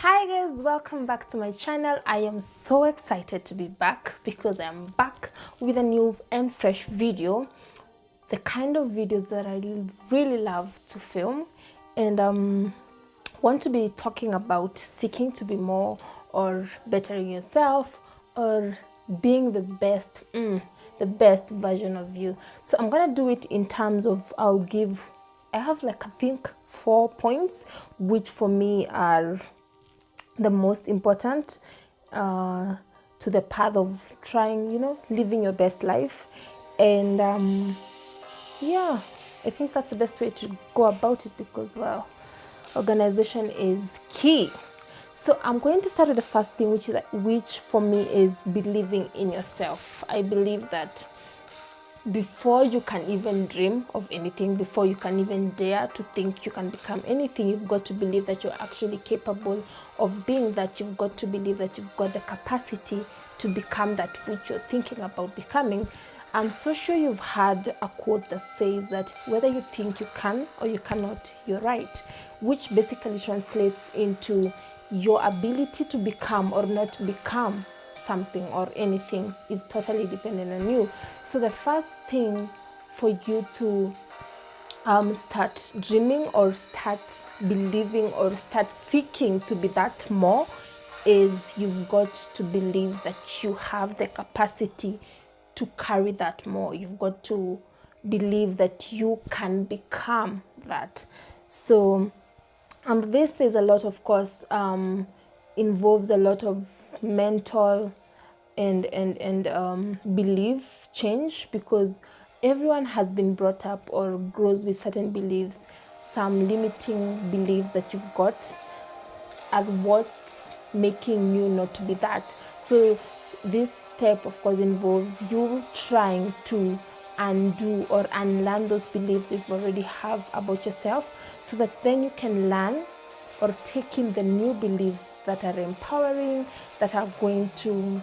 Hi guys, welcome back to my channel. I am so excited to be back because I'm back with a new and fresh video, the kind of videos that I really love to film, and want to be talking about seeking to be more or bettering yourself or being the best version of you. So I'm gonna do it in terms of I have like I think 4 points which for me are the most important to the path of trying, living your best life. And yeah, I think that's the best way to go about it because, well, organization is key. So I'm going to start with the first thing, which for me is believing in yourself. I believe that before you can even dream of anything, before you can even dare to think you can become anything, you've got to believe that you're actually capable of being that. You've got to believe that you've got the capacity to become that which you're thinking about becoming. I'm so sure you've heard a quote that says that whether you think you can or you cannot, you're right, which basically translates into your ability to become or not become something or anything is totally dependent on you. So the first thing for you to start dreaming or start believing or start seeking to be that more is you've got to believe that you have the capacity to carry that more. You've got to believe that you can become that. So and this is a lot, of course, involves a lot of mental and belief change, because everyone has been brought up or grows with certain beliefs, some limiting beliefs that you've got and what's making you not to be that. So this step, of course, involves you trying to undo or unlearn those beliefs you already have about yourself, so that then you can learn or take in the new beliefs that are empowering, that are going to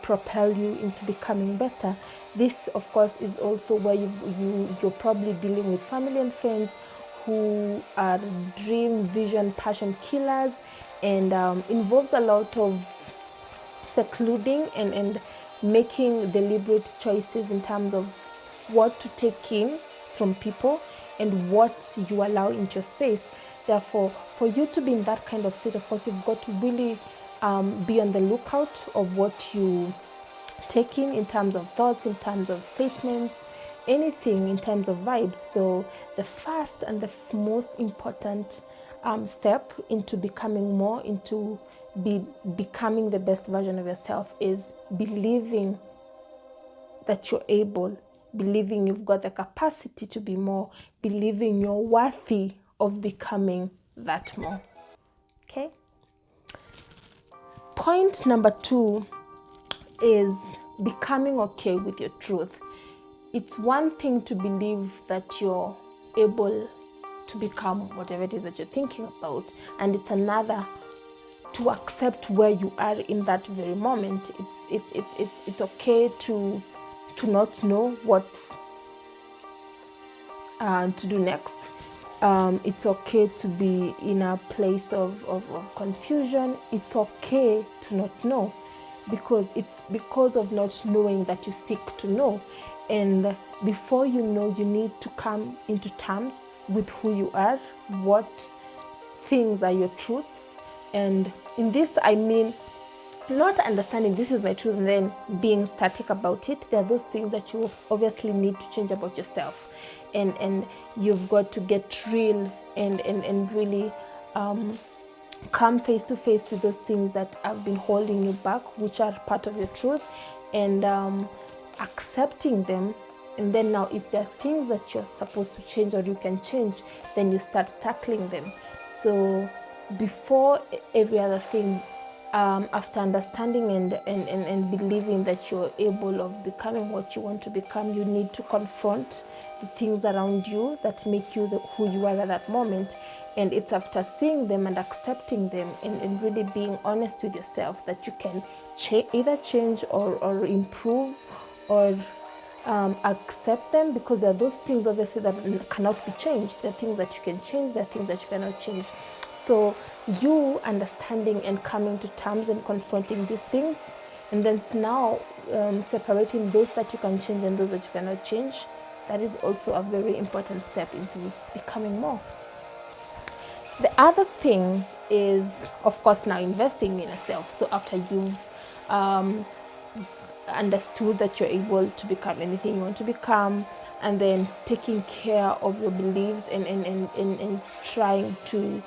propel you into becoming better. This, of course, is also where you're probably dealing with family and friends who are dream, vision, passion killers, and involves a lot of secluding and making deliberate choices in terms of what to take in from people and what you allow into your space. Therefore, for you to be in that kind of state, of course, you've got to really be on the lookout of what you take in terms of thoughts, in terms of statements, anything in terms of vibes. So the first and the most important step into becoming more, into becoming the best version of yourself, is believing that you're able, believing you've got the capacity to be more, believing you're worthy of becoming that more. Okay? Point number 2 is becoming okay with your truth. It's one thing to believe that you're able to become whatever it is that you're thinking about, and it's another to accept where you are in that very moment. It's okay to not know what to do next. It's okay to be in a place of confusion. It's okay to not know, because it's because of not knowing that you seek to know. And before you know, you need to come into terms with who you are, what things are your truths. And in this, I mean, not understanding this is my truth and then being static about it. There are those things that you obviously need to change about yourself. And you've got to get real and really come face to face with those things that have been holding you back, which are part of your truth, and accepting them. And then now, if there are things that you're supposed to change or you can change, then you start tackling them. So before every other thing, after understanding and believing that you're able of becoming what you want to become, you need to confront the things around you that make you who you are at that moment. And it's after seeing them and accepting them and really being honest with yourself that you can either change or improve or accept them, because there are those things obviously that cannot be changed. There are things that you can change, there are things that you cannot change. So you understanding and coming to terms and confronting these things, and then now separating those that you can change and those that you cannot change, that is also a very important step into becoming more. The other thing is, of course, now investing in yourself. So after you've understood that you're able to become anything you want to become, and then taking care of your beliefs and trying to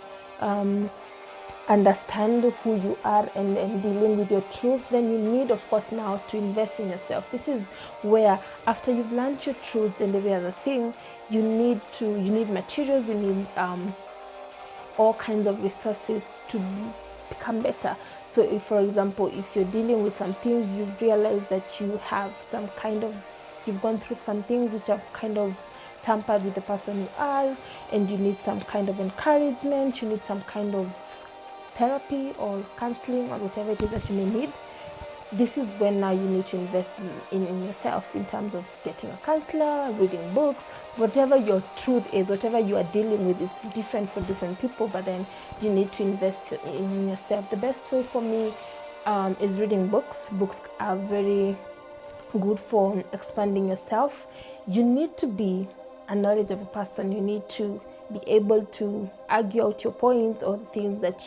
understand who you are and dealing with your truth, then you need, of course, now to invest in yourself. This is where, after you've learned your truths and every other thing, you need materials, you need all kinds of resources to become better. So if, for example, if you're dealing with some things, you've realized that you have some kind of, you've gone through some things which have kind of tampered with the person you are, and you need some kind of encouragement, you need some kind of therapy or counseling or whatever it is that you may need, this is when now you need to invest in yourself, in terms of getting a counselor, reading books, whatever your truth is, whatever you are dealing with. It's different for different people, but then you need to invest in yourself. The best way for me is reading books. Books are very good for expanding yourself. You need to be a knowledgeable person. You need to be able to argue out your points or things that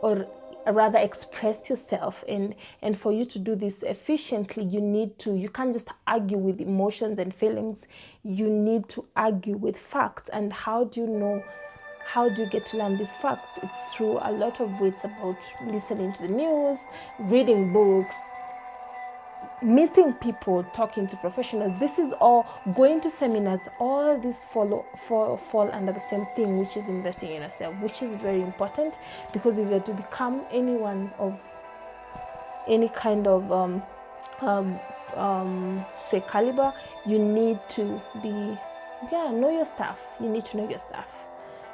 or rather express yourself, and for you to do this efficiently, you can't just argue with emotions and feelings. You need to argue with facts. And how do you get to learn these facts? It's through a lot of ways, about listening to the news, reading books, meeting people, talking to professionals. This is all, going to seminars. All this fall under the same thing, which is investing in yourself, which is very important. Because if you're to become anyone of any kind of say caliber, you need to know your stuff. You need to know your stuff.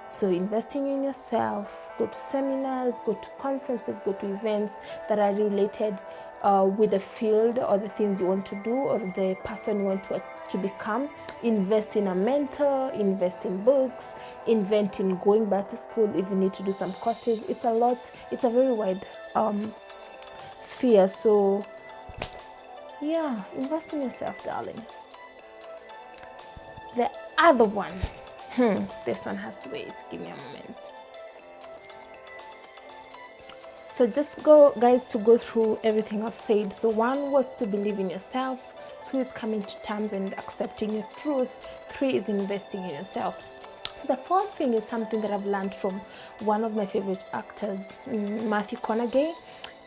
So investing in yourself, go to seminars, go to conferences, go to events that are related with the field or the things you want to do or the person you want to become. Invest in a mentor, invest in books, invest in going back to school if you need to do some courses. It's a very wide sphere. So yeah, invest in yourself, darling. The other one, this one has to wait. Give me a moment. So just go through everything I've said. So 1 was to believe in yourself. 2 is coming to terms and accepting your truth. 3 is investing in yourself. The 4th thing is something that I've learned from one of my favorite actors, Matthew McConaughey,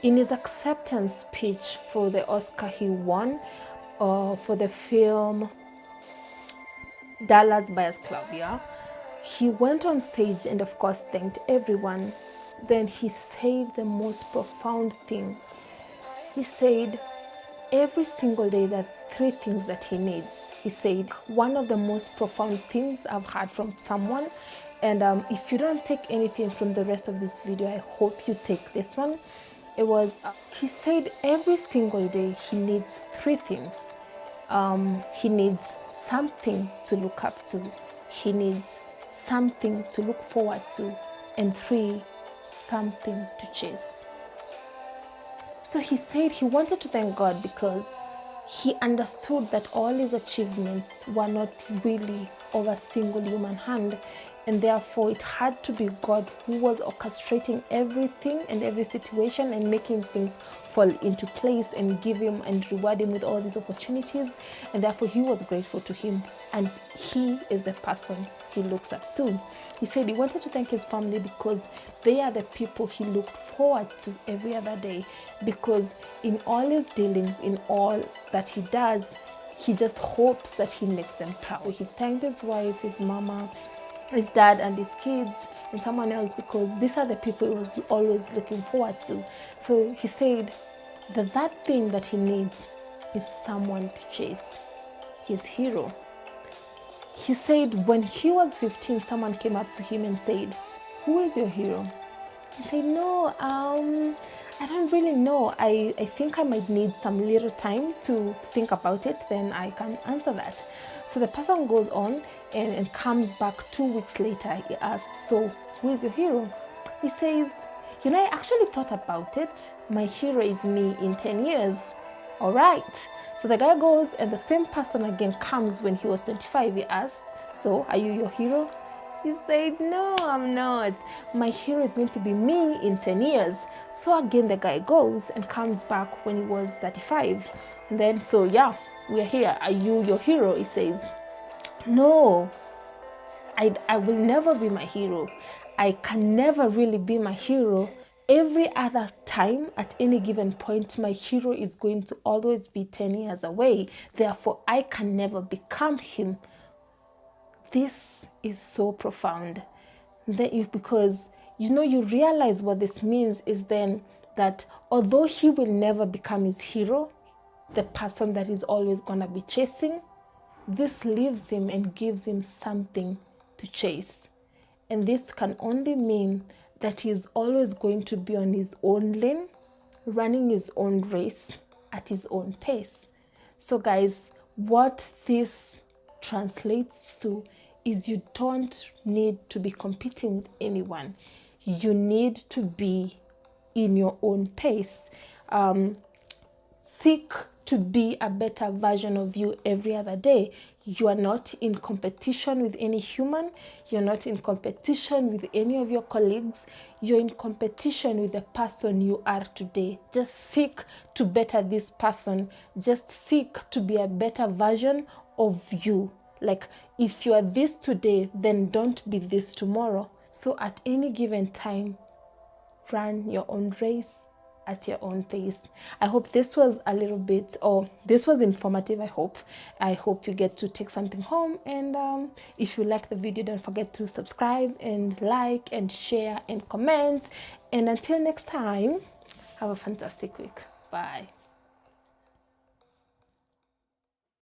in his acceptance speech for the Oscar he won for the film Dallas Buyers Club. Yeah, he went on stage and of course thanked everyone. Then he said the most profound thing. He said every single day there are 3 things that he needs. He said one of the most profound things I've heard from someone, and if you don't take anything from the rest of this video, I hope you take this one. It was, he said every single day he needs 3 things. He needs something to look up to, he needs something to look forward to, and 3, something to chase. So he said he wanted to thank God because he understood that all his achievements were not really of a single human hand, and therefore it had to be God who was orchestrating everything and every situation and making things fall into place and give him and reward him with all these opportunities. And therefore he was grateful to him, and he is the person he looks up to. He said he wanted to thank his family because they are the people he looked forward to every other day, because in all his dealings, in all that he does, he just hopes that he makes them proud. So he thanked his wife, his mama, his dad, and his kids, and someone else, because these are the people he was always looking forward to. So he said that thing that he needs is someone to chase, his hero. He said when he was 15, someone came up to him and said, "Who is your hero?" He said, "No, I don't really know. I think I might need some little time to think about it, then I can answer that." So the person goes on and comes back 2 weeks later. He asks, "So who is your hero?" He says, you know, I actually thought about it. My hero is me in 10 years. All right. So the guy goes, and the same person again comes when he was 25. He asks, so are you your hero? He said, no, I'm not. My hero is going to be me in 10 years. So again, the guy goes and comes back when he was 35. And then, so yeah, we're here. Are you your hero? He says, no, I will never be my hero. I can never really be my hero. Every other time, at any given point, my hero is going to always be 10 years away. Therefore, I can never become him. This is so profound. Because, you know, you realize what this means is then that although he will never become his hero, the person that is always going to be chasing, this leaves him and gives him something to chase. And this can only mean that he is always going to be on his own lane, running his own race at his own pace. So guys, what this translates to is you don't need to be competing with anyone. You need to be in your own pace. Seek to be a better version of you every other day. You are not in competition with any human. You're not in competition with any of your colleagues. You're in competition with the person you are today. Just seek to better this person. Just seek to be a better version of you. Like, if you are this today, then don't be this tomorrow. So at any given time, run your own race at your own pace. I hope this was a little bit, or this was informative. I hope you get to take something home. And if you like the video, don't forget to subscribe and like and share and comment. And until next time, have a fantastic week. Bye.